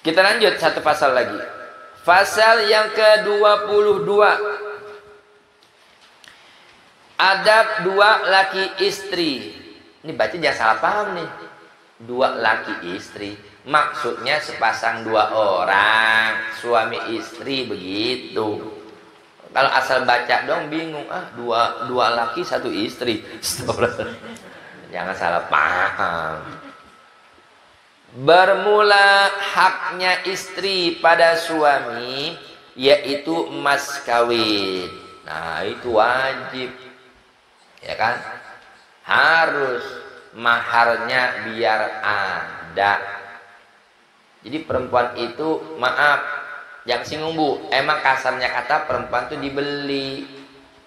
Kita lanjut satu pasal lagi. Pasal yang ke-22. Adab dua laki istri. Ini baca jangan salah paham nih. Dua laki istri. Maksudnya sepasang dua orang. Suami istri begitu. Kalau asal baca dong bingung. Dua laki satu istri. Jangan salah paham. Bermula haknya istri pada suami yaitu mas kawin. Nah itu wajib, ya kan? Harus maharnya biar ada. Jadi perempuan itu, maaf, jangan singgung bu, emang kasarnya kata perempuan itu dibeli,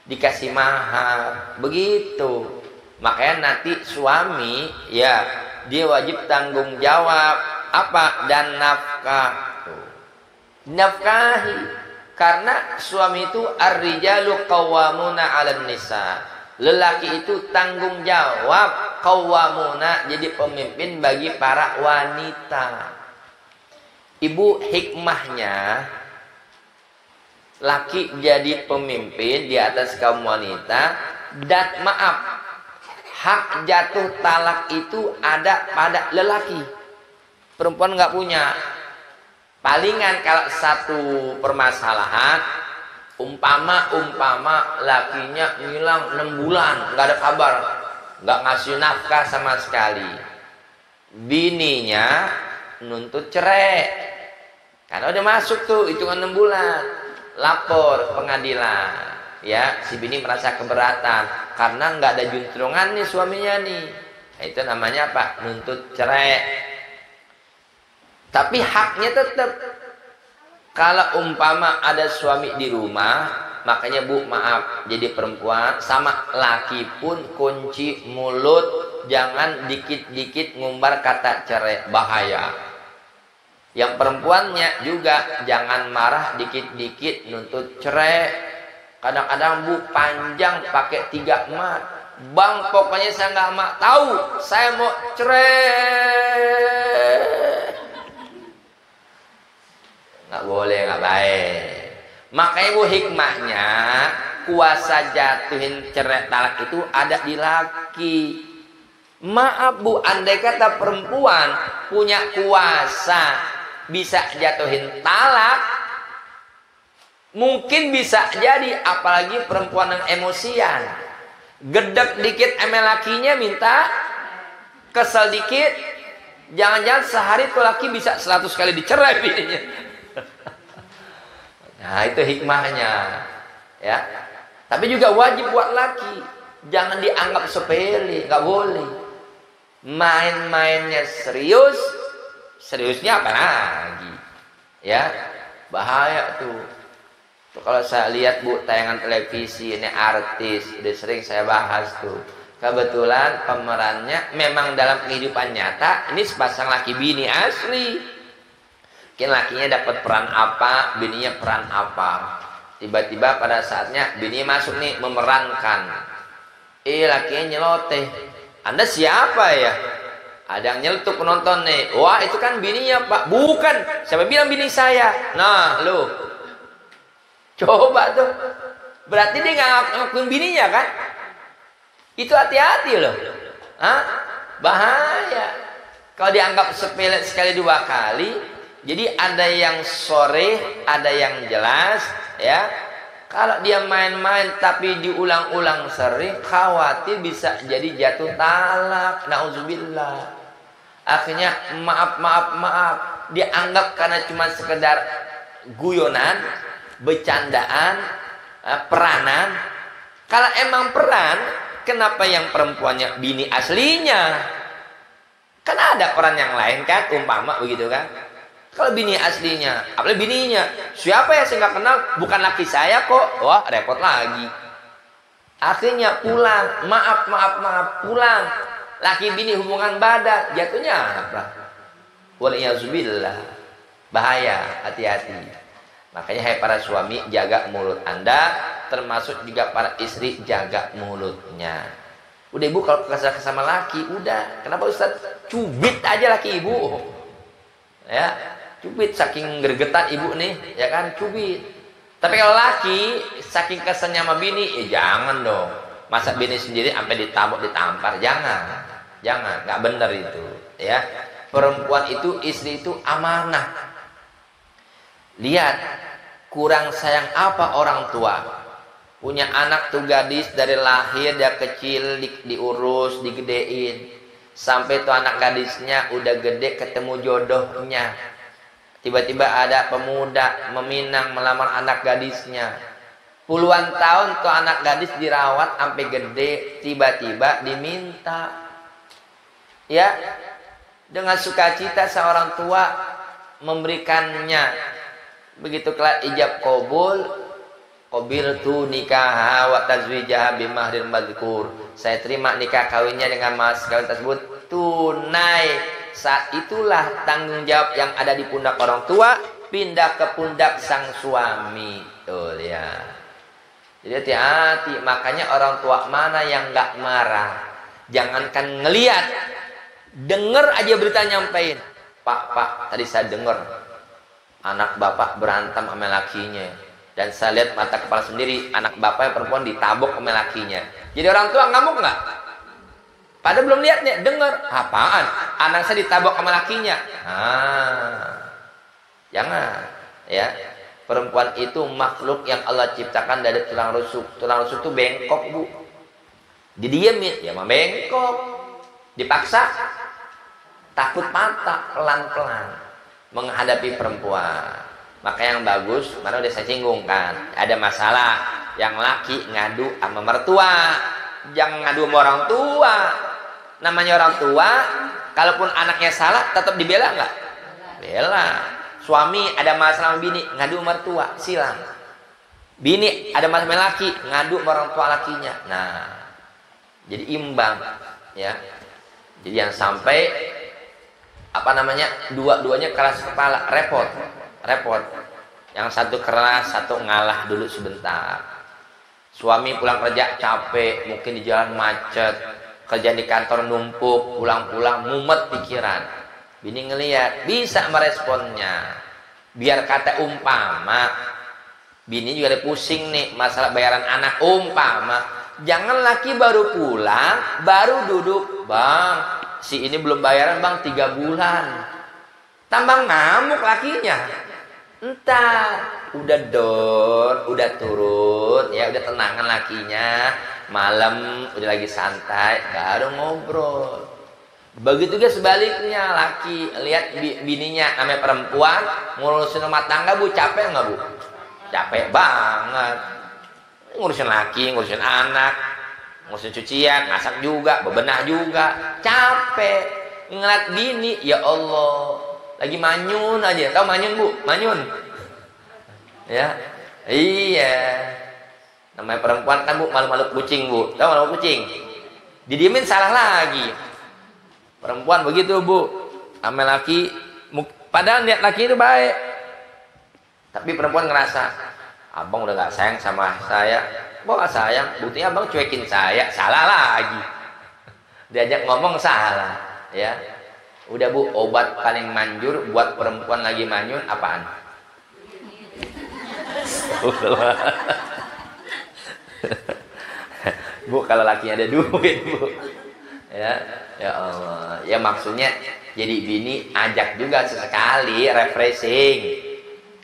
dikasih mahar, begitu. Makanya nanti suami ya dia wajib tanggung jawab apa dan nafkah. Nafkahi, karena suami itu ar-rijalu qawwamuna 'alan nisa. Lelaki itu tanggung jawab, qawwamuna, jadi pemimpin bagi para wanita. Ibu, hikmahnya laki jadi pemimpin di atas kaum wanita, dan maaf, hak jatuh talak itu ada pada lelaki. Perempuan nggak punya. Palingan kalau satu permasalahan, umpama lakinya hilang 6 bulan, nggak ada kabar, nggak ngasih nafkah sama sekali. Bininya nuntut cerai. Karena udah masuk tuh hitungan 6 bulan. Lapor pengadilan. Ya, si bini merasa keberatan karena nggak ada juntrungan nih suaminya nih. Nah, itu namanya apa? Nuntut cerai. Tapi haknya tetap. Kalau umpama ada suami di rumah, makanya bu maaf, jadi perempuan sama laki pun kunci mulut, jangan dikit-dikit ngumbar kata cerai, bahaya. Yang perempuannya juga jangan marah dikit-dikit nuntut cerai. Kadang-kadang bu panjang pakai 3 mat. Bang pokoknya saya nggak mak tahu, saya mau cerai. Nggak boleh, nggak baik. Makanya bu hikmahnya kuasa jatuhin cerai talak itu ada di laki. Maaf bu, andai kata perempuan punya kuasa bisa jatuhin talak, mungkin bisa jadi, apalagi perempuan yang emosian, gedek dikit sama lakinya minta, kesel dikit, jangan-jangan sehari tuh laki bisa 100 kali dicerai bininya. Nah itu hikmahnya, ya. Tapi juga wajib buat laki, jangan dianggap sepele, nggak boleh. Main-mainnya serius, seriusnya apa lagi, ya, bahaya tuh. Kalau saya lihat bu tayangan televisi ini artis, udah sering saya bahas tuh. Kebetulan pemerannya memang dalam kehidupan nyata ini sepasang laki bini asli. Mungkin lakinya dapat peran apa, bininya peran apa. Tiba-tiba pada saatnya bini masuk nih memerankan. Lakinya nyeloteh. Anda siapa ya? Ada yang nyeletuk penonton nih. Wah itu kan bininya pak. Bukan. Siapa bilang bini saya? Nah lu. Coba tuh. Berarti dia nggak ngakuin bininya kan? Itu hati-hati loh. Hah? Bahaya. Kalau dianggap sepele sekali 2 kali. Jadi ada yang sore, ada yang jelas, ya. Kalau dia main-main tapi diulang-ulang sering, khawatir bisa jadi jatuh talak. Nauzubillah. Akhirnya maaf, dianggap karena cuma sekedar guyonan, bercandaan, peranan. Kalau emang peran, kenapa yang perempuannya bini aslinya? Kan ada peran yang lain kan, umpama begitu kan. Kalau bini aslinya, apalagi bininya, siapa ya saya nggak kenal, bukan laki saya kok. Wah repot lagi. Akhirnya pulang, maaf, pulang. Laki bini hubungan badan, jatuhnya apa? Waliyahzubillah. Bahaya, hati-hati. Makanya hai para suami, jaga mulut Anda, termasuk juga para istri, jaga mulutnya. Udah ibu kalau kesal sama laki, udah. Kenapa Ustaz? Cubit aja laki ibu. Ya. cubit saking gregetan ibu nih, ya kan, cubit. Tapi kalau laki saking kesennya sama bini, jangan dong. Masa bini sendiri sampai ditabok ditampar, jangan, nggak bener itu, ya. Perempuan itu, istri itu amanah. Lihat, kurang sayang apa orang tua? Punya anak tuh gadis dari lahir dia kecil diurus, digedein. Sampai tuh anak gadisnya udah gede ketemu jodohnya. Tiba-tiba ada pemuda meminang melamar anak gadisnya. Puluhan tahun tuh anak gadis dirawat sampai gede, tiba-tiba diminta. Ya, dengan sukacita seorang tua memberikannya. Begitu kelar ijab qabul, qabiltu nikaha wa tazwijaha bimahrin madzkur. Saya terima nikah kawinnya dengan mas kawin tersebut tunai. Saat itulah tanggung jawab yang ada di pundak orang tua pindah ke pundak sang suami. Tuh ya. Jadi hati-hati, makanya orang tua mana yang nggak marah, jangankan ngelihat, denger aja berita nyampein. Pak, tadi saya denger anak bapak berantem sama lakinya. Dan saya lihat mata kepala sendiri, anak bapak yang perempuan ditabok sama lakinya. Jadi orang tua ngamuk nggak? Padahal belum lihat nih, denger. Apaan? Anak saya ditabok sama lakinya. Jangan. Ya, perempuan itu makhluk yang Allah ciptakan dari tulang rusuk. Tulang rusuk itu bengkok, Bu. Didiemin, ya mah bengkok. Dipaksa, takut patah, pelan-pelan menghadapi perempuan. Maka yang bagus, mana udah saya singgung kan, ada masalah, yang laki ngadu sama mertua, jangan ngadu sama orang tua. Namanya orang tua, kalaupun anaknya salah, tetap dibela nggak? Bela. Suami ada masalah sama bini, ngadu sama mertua, silang. Bini ada masalah sama laki, ngadu sama orang tua lakinya. Nah, jadi imbang, ya. Jadi yang sampai dua-duanya keras kepala, repot. Yang satu keras, satu ngalah dulu sebentar. Suami pulang kerja capek, mungkin di jalan macet, kerja di kantor numpuk, pulang-pulang mumet pikiran. Bini ngelihat, bisa meresponnya. Biar kata umpama, bini juga ada pusing nih masalah bayaran anak, umpama. Jangan laki baru pulang, baru duduk, bang, si ini belum bayaran bang 3 bulan. Tambah ngamuk lakinya. Entar udah turun, ya udah tenangan lakinya, malam udah lagi santai, baru ngobrol. Begitu juga sebaliknya, laki lihat bininya namanya perempuan ngurusin rumah tangga, Bu, capek nggak, Bu? Capek banget. Ngurusin laki, ngurusin anak, ngurusin cucian, masak juga, bebenah juga, capek. Ngeliat bini, ya Allah, lagi manyun aja. Tahu manyun, Bu? Manyun. Ya. Iya. Namanya perempuan kan, Bu, malu-malu kucing, Bu. Tahu malu kucing? Didiemin salah lagi. Perempuan begitu, Bu. Sama laki, padahal lihat laki itu baik. Tapi perempuan ngerasa, abang udah gak sayang sama saya. Kok gak sayang? Buktinya abang cuekin saya. Salah lagi. Diajak ngomong salah. Ya. Udah, Bu, obat paling manjur buat perempuan lagi manyun apaan? Bu, kalau lakinya ada duit, Bu. Ya Allah. Ya maksudnya jadi bini ajak juga sesekali refreshing.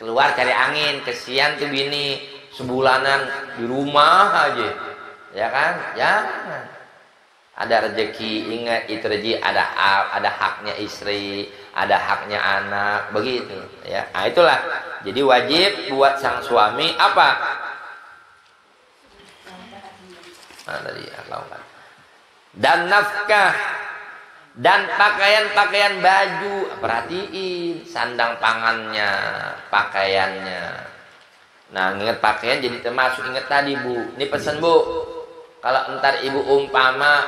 Keluar cari angin, kesian tuh bini sebulanan di rumah aja. Ya kan? Jangan. Ada rezeki, ingat itu rezeki, ada haknya istri, ada haknya anak, begitu ya. Nah, itulah. Jadi wajib buat sang suami apa? Tadi dan nafkah dan pakaian-pakaian baju, perhatiin sandang pangannya, pakaiannya. Nah, ingat pakaian jadi termasuk, ingat tadi, Bu. Ini pesan, Bu. Kalau entar ibu umpama,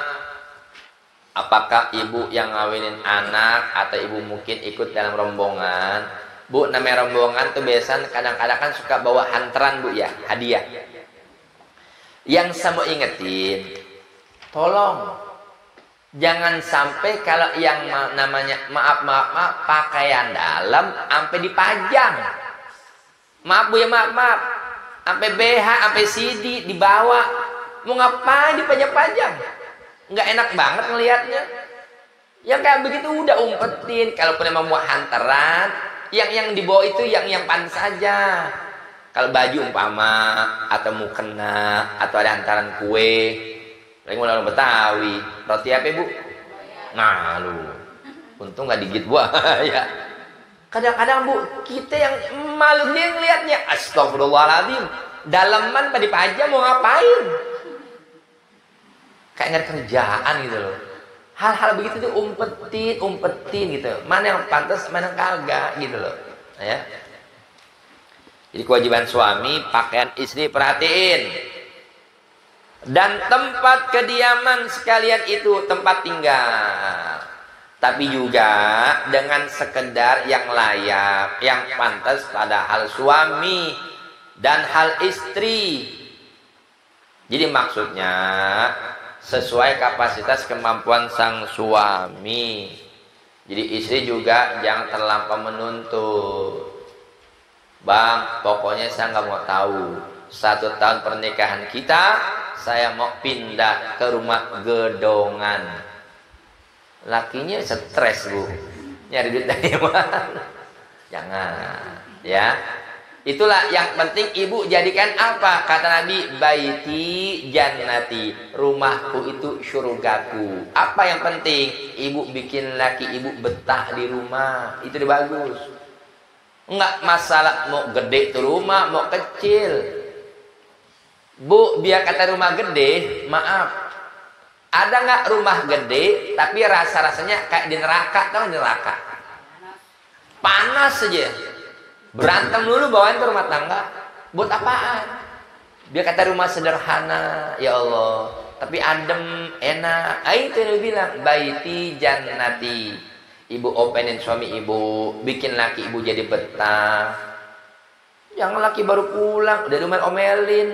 apakah ibu yang ngawinin anak atau ibu mungkin ikut dalam rombongan, Bu, namanya rombongan tuh biasanya kadang-kadang kan suka bawa hantaran, Bu, ya, hadiah. Yang saya mau ingetin, tolong Jangan sampai kalau yang namanya maaf pakaian dalam sampai dipajang. Maaf Bu ya, maaf. Sampai BH, sampai CD dibawa. Mau ngapain dipajang-pajang? Nggak enak banget ngelihatnya. Yang kayak begitu udah umpetin. Kalaupun emang mau hantaran, yang dibawa itu yang pantas saja. Kalau baju umpama atau mukena atau ada hantaran kue, lagi mau orang Betawi, roti apa Bu? Nah lu, untung nggak digigit buaya. Kadang-kadang Bu, kita yang malu dia ngelihatnya. Astagfirullahaladzim, daleman pada dipajang mau ngapain? Kayak nggak ada kerjaan gitu loh. Hal-hal begitu tuh umpetin gitu. Mana yang pantas, mana yang kagak gitu loh. Ya. Jadi kewajiban suami, pakaian istri perhatiin. Dan tempat kediaman sekalian itu tempat tinggal. Tapi juga dengan sekedar yang layak, yang pantas pada hal suami dan hal istri. Jadi maksudnya sesuai kapasitas kemampuan sang suami. Jadi istri juga jangan terlampau menuntut. Bang, pokoknya saya nggak mau tahu. 1 tahun pernikahan kita, saya mau pindah ke rumah gedongan. Lakinya stres Bu, nyari duit dari mana? Jangan, ya. Itulah yang penting ibu jadikan apa? Kata Nabi, baiti jannati, rumahku itu surgaku. Apa yang penting? Ibu bikin laki ibu betah di rumah, itu udah bagus. Enggak masalah mau gede tuh rumah, mau kecil. Bu, biar kata rumah gede, maaf. Ada nggak rumah gede tapi rasa-rasanya kayak di neraka, tahu neraka? Panas saja. Berantem dulu bawain ke rumah tangga. Buat apaan? Dia kata rumah sederhana, ya Allah, tapi adem, enak. Itu yang bilang, baiti jannati. Ibu openin suami ibu, bikin laki ibu jadi betah. Jangan laki baru pulang, udah omelin.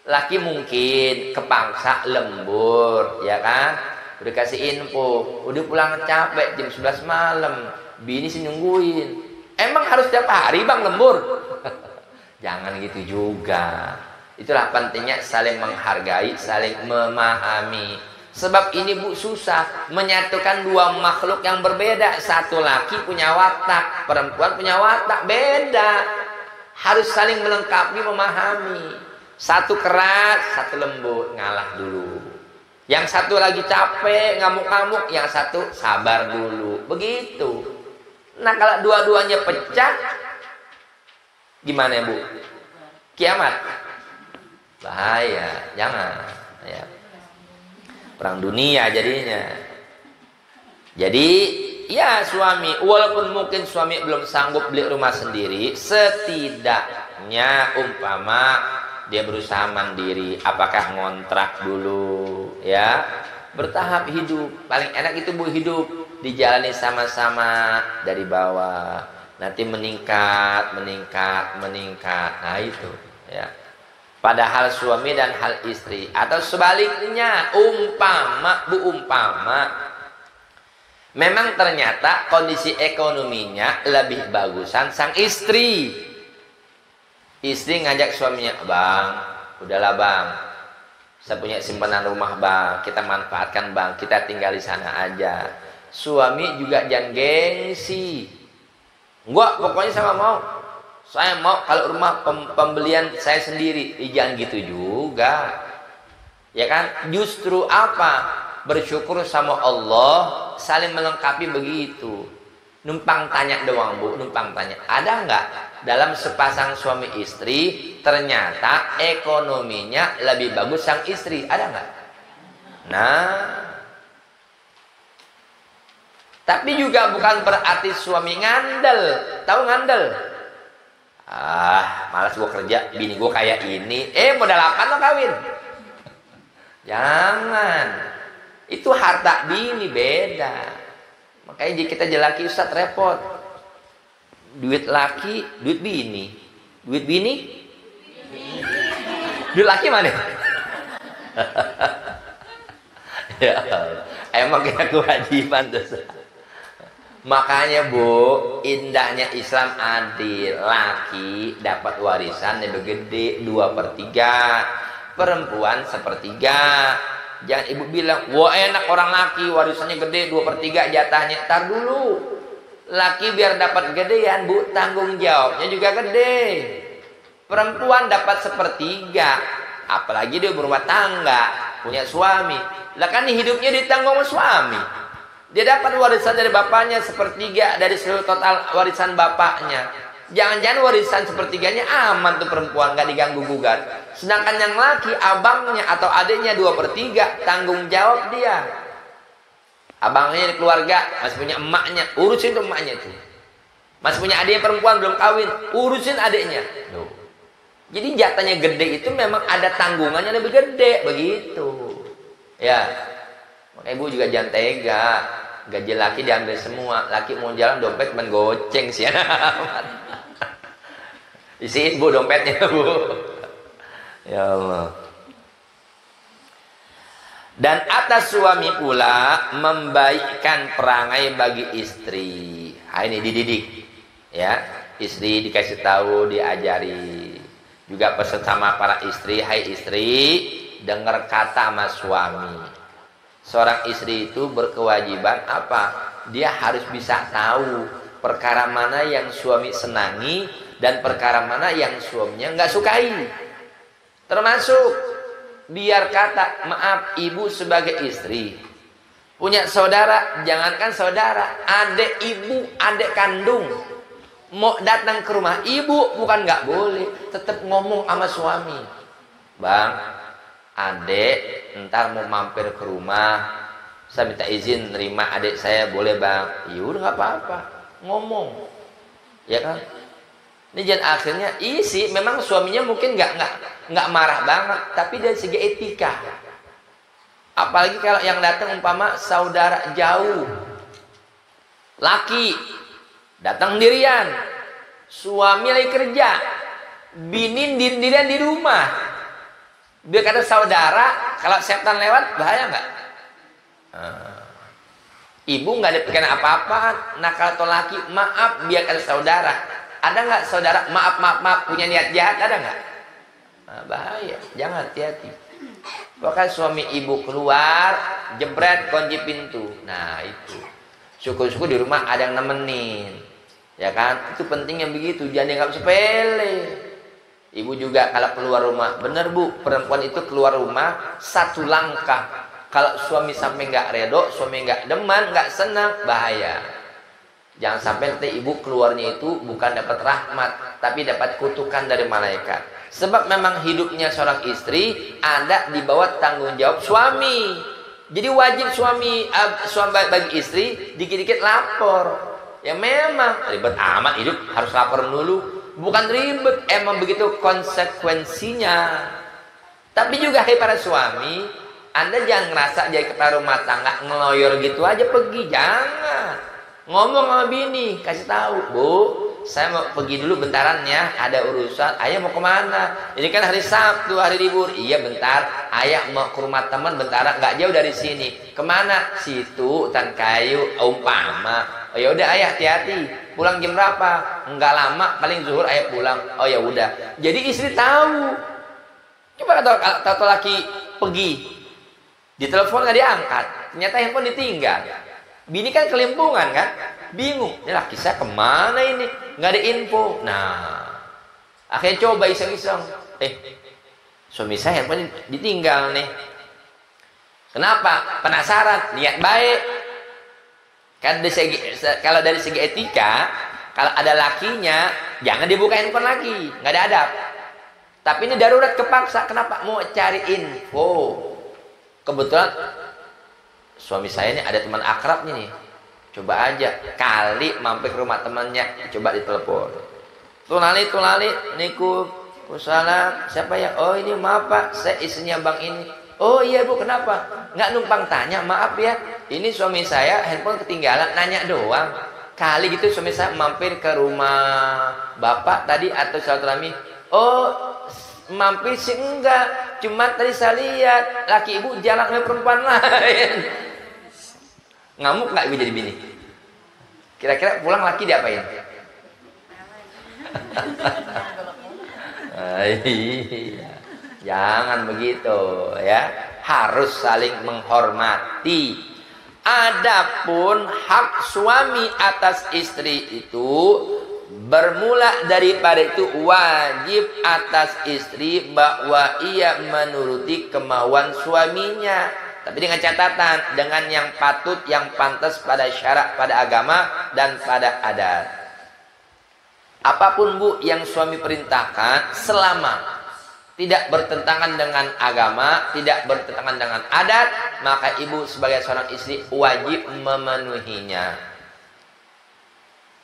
Laki mungkin kepangsa lembur, ya kan? Udah kasih info, udah pulang capek jam 11 malam. Bini sih nungguin. Emang harus tiap hari Bang lembur? Jangan gitu juga. Itulah pentingnya saling menghargai, saling memahami. Sebab ini Bu susah menyatukan dua makhluk yang berbeda. Satu laki punya watak, perempuan punya watak, beda. Harus saling melengkapi, memahami. Satu keras, satu lembut, ngalah dulu. Yang satu lagi capek, ngamuk-ngamuk, yang satu sabar dulu. Begitu. Nah kalau dua-duanya pecah, gimana ya Bu? Kiamat. Bahaya, jangan. Ya. Perang dunia jadinya. Jadi ya suami, walaupun mungkin suami belum sanggup beli rumah sendiri, setidaknya umpama dia berusaha mandiri, apakah ngontrak dulu, ya, bertahap hidup. Paling enak itu Bu, hidup dijalani sama-sama dari bawah, nanti meningkat. Nah itu, ya. Padahal suami dan hal istri, atau sebaliknya, umpama memang ternyata kondisi ekonominya lebih bagusan sang istri. Istri ngajak suaminya, Bang, udahlah Bang, saya punya simpanan rumah Bang, kita manfaatkan Bang, kita tinggal di sana aja. Suami juga jangan gengsi. Enggak, pokoknya saya mau. Saya mau kalau rumah pembelian saya sendiri. Jangan gitu juga. Ya kan? Justru apa? Bersyukur sama Allah, saling melengkapi begitu. Numpang tanya doang Bu, numpang tanya. Ada nggak dalam sepasang suami istri ternyata ekonominya lebih bagus sang istri? Ada nggak? Nah, tapi juga bukan berarti suami ngandel. Tahu ngandel? Malas gue kerja, bini gue kayak ini. Modal apa lo kawin? Jangan. Itu harta bini beda. Makanya jika kita jelaki Ustaz repot. Duit laki, duit bini. Duit bini? Duit laki mana? Ya, Emang kita kewajiban dosa. Makanya Bu, indahnya Islam adil. Laki dapat warisan lebih gede 2/3, perempuan 1/3. Jangan ibu bilang, wah enak orang laki warisannya gede 2/3 jatahnya. Tar dulu, laki biar dapat gedean Bu, tanggung jawabnya juga gede. Perempuan dapat 1/3, apalagi dia berumah tangga, punya suami. Lah kan hidupnya ditanggung sama suami. Dia dapat warisan dari bapaknya 1/3 dari seluruh total warisan bapaknya. Jangan-jangan warisan 1/3-nya aman tuh perempuan, gak diganggu gugat. Sedangkan yang laki, abangnya atau adiknya 2/3, tanggung jawab dia. Abangnya di keluarga masih punya emaknya, urusin tuh emaknya tuh. Masih punya adiknya perempuan belum kawin, urusin adiknya. Tuh. Jadi jatahnya gede itu memang ada tanggungannya lebih gede begitu. Ya, makanya ibu juga jangan tega. Gaji laki diambil semua, laki mau jalan dompet cuma goceng sih. Isiin Bu dompetnya Bu. Ya Allah. Dan atas suami pula membaikkan perangai bagi istri. Nah, ini dididik, ya. Istri dikasih tahu, diajari. Juga pesan sama para istri, hai istri, dengar kata sama suami. Seorang istri itu berkewajiban apa? Dia harus bisa tahu perkara mana yang suami senangi dan perkara mana yang suaminya nggak sukai. Termasuk biar kata, maaf ibu sebagai istri punya saudara, jangankan saudara, adik ibu, adik kandung mau datang ke rumah ibu, bukan nggak boleh, tetap ngomong sama suami, bang, adek ntar mau mampir ke rumah, saya minta izin nerima adik saya, boleh bang? Ya udah nggak apa-apa, ngomong, ya kan? Ini jangan akhirnya isi, memang suaminya mungkin nggak marah banget, tapi dari segi etika, apalagi kalau yang datang umpama saudara jauh, laki datang sendirian, suami lagi kerja, bini sendirian di rumah. Dia kata saudara, kalau setan lewat bahaya nggak? Ibu nggak ada pikiran apa-apa. Nah kalau laki, maaf biar kata saudara. Ada nggak saudara maaf punya niat jahat, ada nggak? Bahaya, jangan, hati-hati. Bahkan suami ibu keluar, jebret kunci pintu. Nah itu, syukur-syukur di rumah ada yang nemenin, ya kan? Itu pentingnya begitu, jangan dianggap sepele. Ibu juga kalau keluar rumah, bener Bu, perempuan itu keluar rumah satu langkah. Kalau suami sampai nggak redo, suami nggak deman, nggak senang, bahaya. Jangan sampai nanti ibu keluarnya itu bukan dapat rahmat, tapi dapat kutukan dari malaikat. Sebab memang hidupnya seorang istri ada di bawah tanggung jawab suami. Jadi wajib suami bagi istri dikit-dikit lapor. Ya memang ribet amat hidup, harus lapor dulu. Bukan ribet, emang begitu konsekuensinya. Tapi juga hai para suami, Anda jangan ngerasa jadi kepala rumah tangga ngeloyor gitu aja pergi, jangan. Ngomong sama bini, kasih tahu, Bu, saya mau pergi dulu bentaran ya, ada urusan. Ayah mau kemana? Ini kan hari Sabtu, hari libur. Iya bentar, ayah mau ke rumah teman bentaran, nggak jauh dari sini. Kemana? Situ, hutan kayu, umpama. Oh ya udah ayah, hati-hati. Pulang jam berapa? Enggak lama, paling zuhur ayah pulang. Oh ya udah. Jadi istri tahu. Coba kata laki pergi, ditelepon nggak diangkat, ternyata handphone ditinggal. Bini kan kelimpungan kan, bingung. Ini laki saya kemana ini? Nggak ada info. Nah, akhirnya coba iseng-iseng. Suami saya handphone ditinggal nih. Kenapa? Penasaran, niat baik. Kan kalau dari segi etika, kalau ada lakinya, jangan dibuka handphone lagi, nggak ada adab. Tapi ini darurat kepaksa, kenapa? Mau cari info. Kebetulan suami saya ini ada teman akrabnya nih, coba aja kali mampir ke rumah temannya, coba ditelepon. Tulali, niku, salam, siapa ya? Oh ini maaf Pak, saya istrinya bang ini. Oh iya Bu, kenapa? Nggak numpang tanya, maaf ya. Ini suami saya handphone ketinggalan, nanya doang. Kali gitu suami saya mampir ke rumah bapak tadi atau silaturahmi. Oh, mampir sih enggak. Cuma tadi saya lihat laki ibu jalan sama perempuan lain. Ngamuk nggak ibu jadi bini? Kira-kira pulang laki diapain? Iya. Jangan begitu ya. Harus saling menghormati. Adapun hak suami atas istri itu bermula daripada itu wajib atas istri bahwa ia menuruti kemauan suaminya, tapi dengan catatan dengan yang patut, yang pantas pada syarak, pada agama dan pada adat. Apapun bu yang suami perintahkan selama tidak bertentangan dengan agama, tidak bertentangan dengan adat, maka ibu sebagai seorang istri wajib memenuhinya.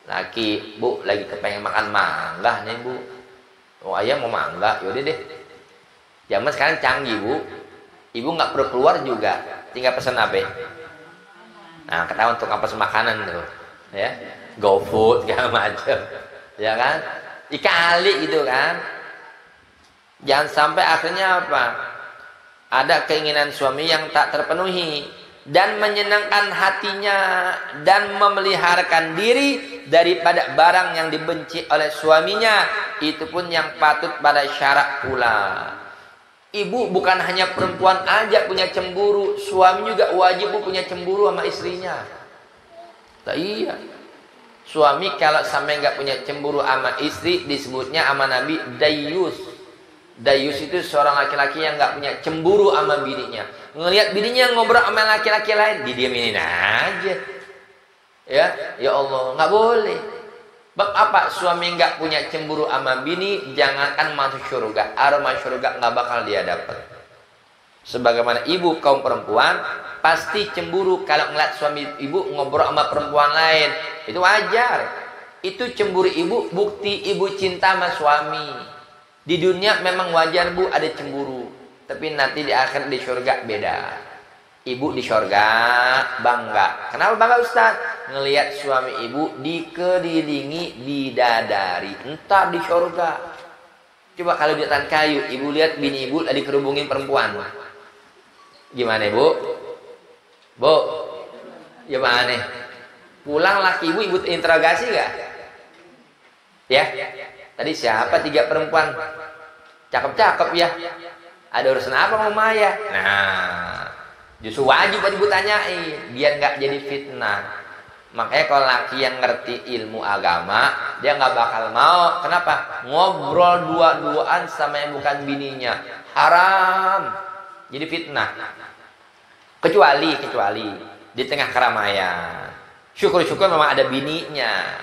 Laki, bu lagi kepengen makan mangga nih bu. Oh ayah mau mangga, yaudah deh. Zaman sekarang canggih bu. Ibu nggak perlu keluar juga, tinggal pesan apa? Nah ketahuan untuk apa makanan tuh, ya, GoFood segala macam, ya kan? Dikali gitu kan. Jangan sampai akhirnya apa? Ada keinginan suami yang tak terpenuhi dan menyenangkan hatinya dan memeliharakan diri daripada barang yang dibenci oleh suaminya, itu pun yang patut pada syarak pula. Ibu bukan hanya perempuan aja punya cemburu, suami juga wajib punya cemburu sama istrinya. Nah, iya. Suami kalau sampai nggak punya cemburu sama istri disebutnya sama Nabi dayus. Dayus itu seorang laki-laki yang nggak punya cemburu sama bininya. Ngelihat bininya ngobrol sama laki-laki lain, didiaminin aja. Ya Allah, nggak boleh. Bab apa suami nggak punya cemburu sama bini, jangankan masuk surga, aroma surga nggak bakal dia dapat. Sebagaimana ibu kaum perempuan pasti cemburu kalau ngeliat suami ibu ngobrol sama perempuan lain, itu wajar. Itu cemburu ibu, bukti ibu cinta sama suami. Di dunia memang wajar bu ada cemburu, tapi nanti di akhir di surga beda. Ibu di surga bangga. Kenapa bangga Ustaz? Ngelihat suami ibu dikelilingi bidadari. Entar di surga. Coba kalau di hutan kayu, ibu lihat bini ibu lagi kerubungin perempuan. Gimana bu? Bu, gimana? Pulang laki ibu interogasi gak? Ya? Tadi siapa 3 perempuan? Cakep-cakep ya. Ada urusan apa sama Maya? Nah, justru wajib ibu tanyain biar nggak jadi fitnah. Makanya kalau laki yang ngerti ilmu agama, dia nggak bakal mau. Kenapa? Ngobrol dua-duaan sama yang bukan bininya. Haram. Jadi fitnah. Kecuali di tengah keramaian. Syukur-syukur memang ada bininya.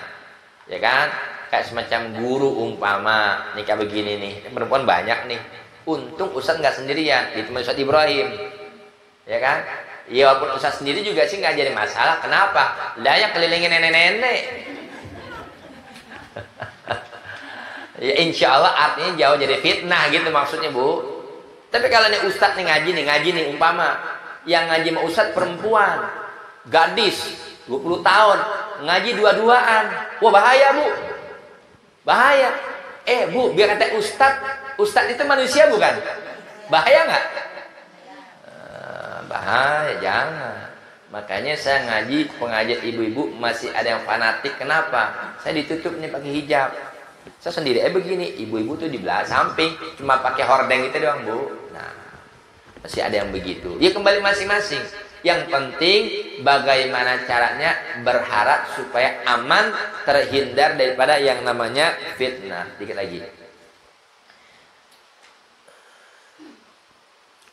Ya kan? Kayak semacam guru umpama nikah begini nih, perempuan banyak nih, untung Ustadz nggak sendirian, ditemani Ustadz Ibrahim, ya kan? Ya walaupun Ustadz sendiri juga sih nggak jadi masalah. Kenapa? Lah yang kelilingin nenek-nenek. Ya insya Allah artinya jauh jadi fitnah gitu maksudnya bu. Tapi kalau nih Ustadz nih ngaji nih umpama yang ngaji sama Ustadz perempuan, gadis 20 tahun ngaji dua-duaan, wah bahaya bu. Bahaya. Bu, biar kata Ustadz itu manusia bukan? Bahaya nggak? Bahaya, jangan. Makanya saya ngaji, pengajian ibu-ibu masih ada yang fanatik. Kenapa? Saya ditutup nih pakai hijab. Saya sendiri begini, ibu-ibu tuh di belakang samping cuma pakai hordeng gitu doang bu. Nah, masih ada yang begitu. Ya kembali masing-masing. Yang penting bagaimana caranya berharap supaya aman, terhindar daripada yang namanya fitnah. Dikit lagi.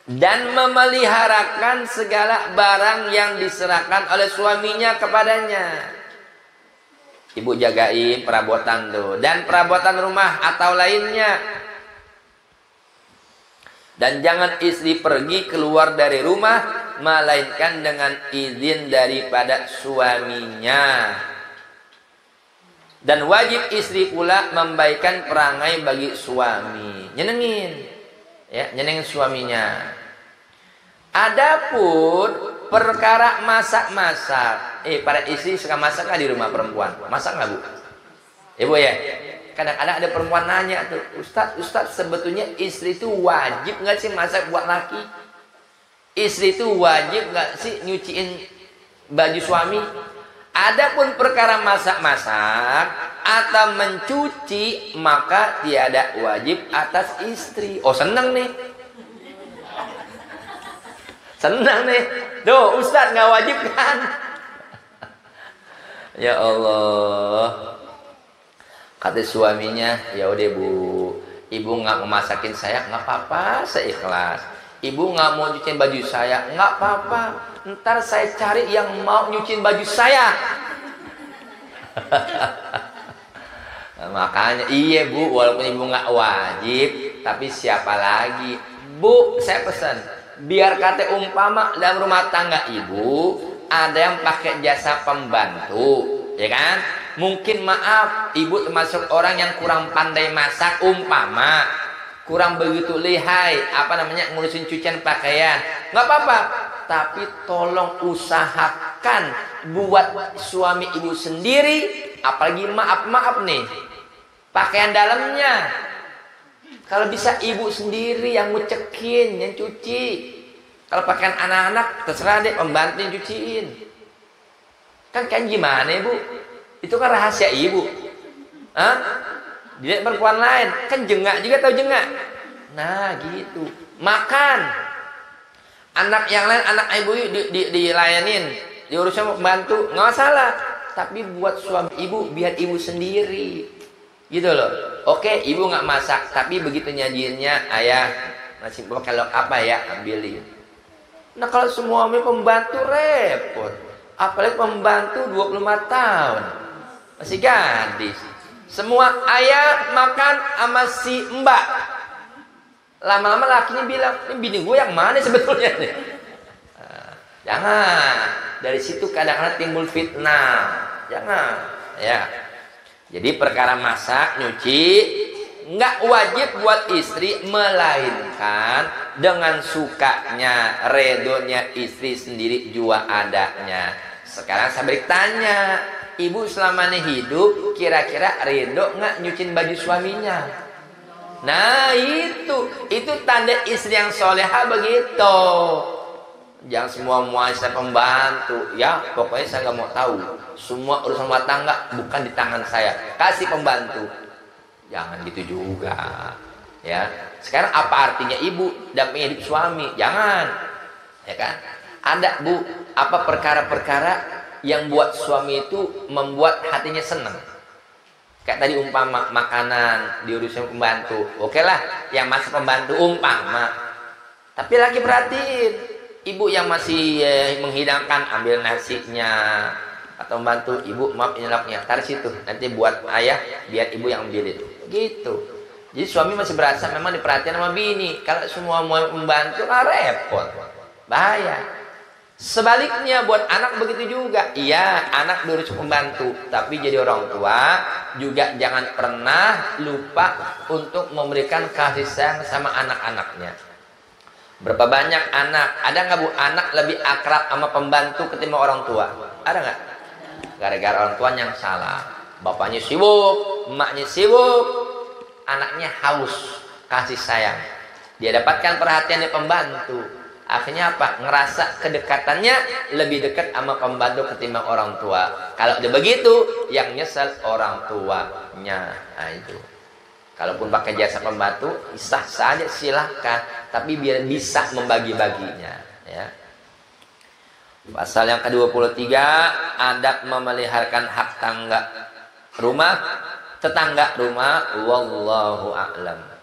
Dan memeliharakan segala barang yang diserahkan oleh suaminya kepadanya. Ibu jagain perabotan tuh, dan perabotan rumah atau lainnya. Dan jangan istri pergi keluar dari rumah melainkan dengan izin daripada suaminya. Dan wajib istri pula membaikkan perangai bagi suami, nyenengin, ya, nyenengin suaminya. Adapun perkara masak-masak, para istri suka masak nggak di rumah perempuan? Masak nggak bu? Ibu ya. Kadang-kadang ada perempuan nanya tuh, Ustadz sebetulnya istri itu wajib nggak sih masak buat laki? Istri itu wajib nggak sih nyuciin baju suami. Adapun perkara masak-masak atau mencuci, maka tiada wajib atas istri. Oh, senang nih. Senang nih. Duh, Ustaz nggak wajib kan? Ya Allah. Kata suaminya, ya udah Bu, ibu nggak mau masakin saya, nggak apa-apa, saya ikhlas. Ibu nggak mau nyuciin baju saya, nggak apa-apa. Ntar saya cari yang mau nyuciin baju saya. Nah, makanya iya Bu, walaupun ibu nggak wajib, tapi siapa lagi? Bu, saya pesan, biar kata umpama dalam rumah tangga ibu ada yang pakai jasa pembantu, ya kan? Mungkin maaf, ibu termasuk orang yang kurang pandai masak, umpama kurang begitu lihai, ngurusin cucian pakaian, nggak apa-apa. Tapi tolong usahakan buat suami ibu sendiri, apalagi maaf nih, pakaian dalamnya. Kalau bisa ibu sendiri yang ngucekin, yang cuci. Kalau pakaian anak-anak terserah deh, pembantu yang cuciin. Kan gimana ibu? Itu kan rahasia ibu. Hah? Dilihat perempuan lain, kan jengak juga, tahu jengak. Nah, gitu. Makan. Anak yang lain, anak ibu dilayanin, diurusnya pembantu, nggak masalah. Tapi buat suami ibu, biar ibu sendiri. Gitu loh. Oke, ibu nggak masak, tapi begitu nyajiinnya, ayah nasi kalau apa ya, ambilin. Nah, kalau semua pembantu repot. Apalagi pembantu 25 tahun. Masih gadis. Semua ayah makan sama si mbak. Lama-lama lakinya bilang, ini bini gue yang mana sebetulnya nih? Nah, jangan. Dari situ kadang-kadang timbul fitnah. Jangan. Ya. Jadi perkara masak, nyuci, nggak wajib buat istri, melainkan dengan sukanya, redonya istri sendiri jua adanya. Sekarang saya bertanya, ibu selama ini hidup kira-kira redo nggak nyuciin baju suaminya? Nah itu tanda istri yang soleha begitu. Jangan semua saya pembantu, ya pokoknya saya nggak mau tahu. Semua urusan rumah tangga bukan di tangan saya, kasih pembantu. Jangan gitu juga, ya. Sekarang apa artinya ibu dampingi hidup suami? Jangan, ya kan? Ada Bu, apa perkara-perkara yang buat suami itu membuat hatinya senang? Kayak tadi umpama makanan diurusin pembantu, oke lah, yang masih pembantu umpama. Tapi lagi perhatiin, ibu yang masih menghidangkan, ambil nasinya, atau membantu, ibu maaf ini lauknya, taruh situ, nanti buat ayah, biar ibu yang ambilin. Gitu. Jadi suami masih berasa memang diperhatikan sama bini. Kalau semua mau membantu kan repot, bahaya. Sebaliknya buat anak begitu juga. Iya, anak diurus pembantu, tapi jadi orang tua juga jangan pernah lupa untuk memberikan kasih sayang sama anak-anaknya. Berapa banyak anak, ada nggak Bu, anak lebih akrab sama pembantu ketimbang orang tua? Ada nggak? Gara-gara orang tuanya yang salah. Bapaknya sibuk, emaknya sibuk, anaknya haus kasih sayang. Dia dapatkan perhatian dari pembantu. Akhirnya apa? Ngerasa kedekatannya lebih dekat sama pembantu ketimbang orang tua. Kalau udah begitu, yang nyesel orang tuanya. Nah itu. Kalaupun pakai jasa pembantu, sah saja silahkan. Tapi biar bisa membagi-baginya. Ya. Pasal yang ke-23, adab memeliharkan hak tetangga rumah. Wallahu a'lam.